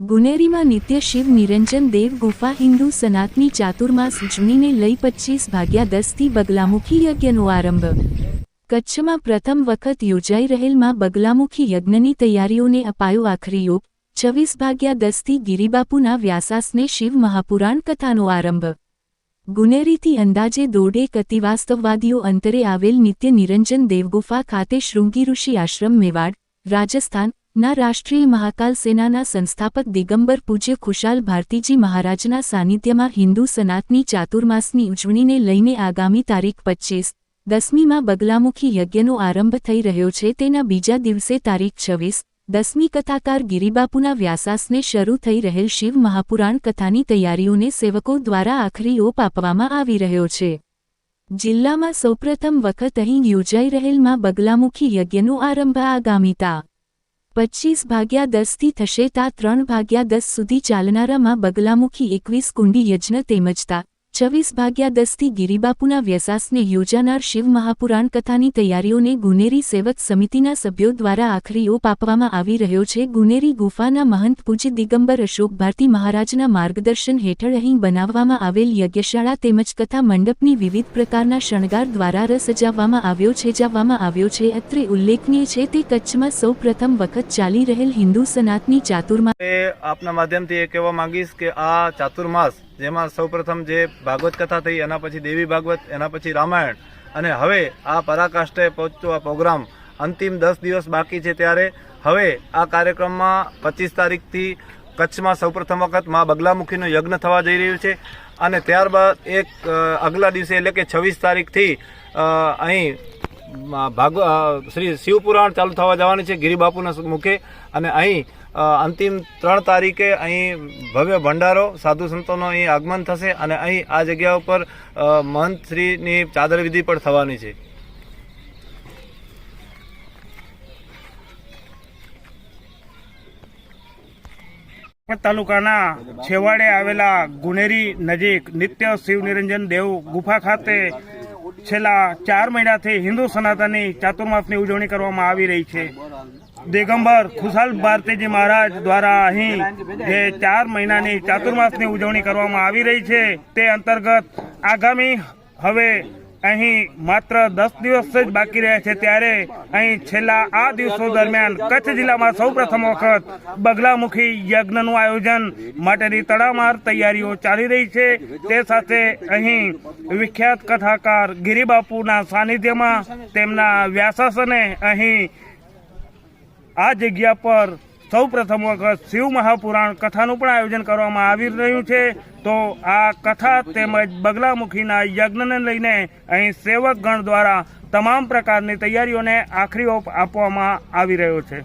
ગુનેરી માં નિત્ય શિવ નિરંજન દેવ ગુફા હિન્દુ સનાતની ચાતુર્માસ ઉજવણીને લઈ 25:10 થી બગલામુખી યજ્ઞનો આરંભ। કચ્છમાં પ્રથમ વખત યોજાઈ રહેલ માં બગલામુખી યજ્ઞની તૈયારીઓને અપાયો આખરી ઓપ। 26:10 થી ગિરિબાપુના વ્યાસાસને શિવ મહાપુરાણ કથાનો આરંભ। ગુનેરીથી અંદાજે 1.5 અતિવાસ્તવવાદીઓ અંતરે આવેલ નિત્ય નિરંજન દેવગુફા ખાતે શૃંગી ઋષિ આશ્રમ મેવાડ, રાજસ્થાન ના રાષ્ટ્રીય મહાકાલ સેનાના સંસ્થાપક દિગંબર પૂજ્ય ખુશાલ ભારતીજી મહારાજના સાનિધ્યમાં હિન્દુ સનાતની ચાતુર્માસની ઉજવણીને લઈને આગામી તારીખ 25-10મીમાં બગલામુખી યજ્ઞનો આરંભ થઈ રહ્યો છે। તેના બીજા દિવસે તારીખ 26-10મી કથાકાર ગિરિબાપુના વ્યાસાસને શરૂ થઈ રહેલ શિવ મહાપુરાણ કથાની તૈયારીઓને સેવકો દ્વારા આખરી ઓપ આપવામાં આવી રહ્યો છે। જિલ્લામાં સૌપ્રથમ વખત અહીં યોજાઈ રહેલ માં બગલામુખી યજ્ઞનો આરંભ આગામી તા 25:10 થી થશે તા 3:10 સુધી ચાલનારા માં બગલામુખી 21 કુંડી યજ્ઞ તેમજ તા 26:10 થી ગિરિબાપુના વ્યાસાસને યોજાનાર શિવ મહાપુરાણ કથાની તૈયારીઓને ગુનેરી સેવક સમિતિના સભ્યો દ્વારા આખરી ઓપ આપવામાં આવી રહ્યો છે। ગુનેરી ગુફાના મહંત પૂજ્ય દિગંબર અશોક ભારતી મહારાજના માર્ગદર્શન હેઠળ અહીં બનાવવામાં આવેલ યજ્ઞશાળા તેમજ કથા મંડપની વિવિધ પ્રકારના શણગાર દ્વારા સજાવવામાં આવ્યો છે। અત્રે ઉલ્લેખનીય છે તે કચ્છમાં સૌ પ્રથમ વખત ચાલી રહેલ હિન્દુ સનાતની ચાતુર્માસ આપના માધ્યમથી એ કહેવા માંગીશ કે આ ચાતુર્માસ જેમાં સૌપ્રથમ જે ભાગવત કથા થઈ, એના પછી દેવી ભાગવત, એના પછી રામાયણ, અને હવે આ પરાકાષ્ઠે પહોંચતો આ પ્રોગ્રામ અંતિમ 10 દિવસ બાકી છે। ત્યારે હવે આ કાર્યક્રમમાં 25 તારીખથી કચ્છમાં સૌપ્રથમ વખત મા બગલામુખીનું યજ્ઞ થવા જઈ રહ્યું છે, અને ત્યારબાદ એક આગલા દિવસે એટલે કે 26 તારીખથી અહીં શ્રી શિવપુરાણ ચાલુ થવા જવાની છે ગિરિબાપુના મુખે, અને અહીં અંતિમ 3 તારીખે અહીં ભવ્ય ભંડારો સાધુ સંતોનો અહીં આગમન થશે, અને અહીં આ જગ્યા ઉપર મહંતશ્રીની ચાદર વિધિ પણ થવાની છે। તાલુકાના છેવાડે આવેલા ગુનેરી નજીક નિત્ય શિવ નિરંજન દેવ ગુફા ખાતે છેલ્લા 4 મહિનાથી હિન્દુ સનાતની ચાતુર્માસની ઉજવણી કરવામાં આવી રહી છે। દિગંબર ખુશાલ ભારતીજી મહારાજ દ્વારા અહીં જે 4 મહિનાની ચાતુર્માસની ઉજવણી કરવામાં આવી રહી છે તે અંતર્ગત આગામી હવે અહીં માત્ર 10 દિવસ જ બાકી રહ્યા છે, ત્યારે અહીં છેલ્લા આ દિવસો દરમિયાન કચ્છ જિલ્લામાં સૌપ્રથમ વખત બગલામુખી યજ્ઞનું આયોજન માટેની તડામાર તૈયારીઓ ચાલી રહી છે। તે સાથે અહીં વિખ્યાત કથાકાર ગિરિબાપુના સાનિધ્યમાં તેમના વ્યાસાસને અહીં આ જગ્યા પર સૌપ્રથમ વખત શિવ મહાપુરાણ કથાનું પણ આયોજન કરવામાં આવી રહ્યું છે। તો આ કથા તેમજ બગલામુખીના યજ્ઞને લઈને અહીં સેવકગણ દ્વારા તમામ પ્રકારની તૈયારીઓને આખરી ઓપ આપવામાં આવી રહ્યો છે।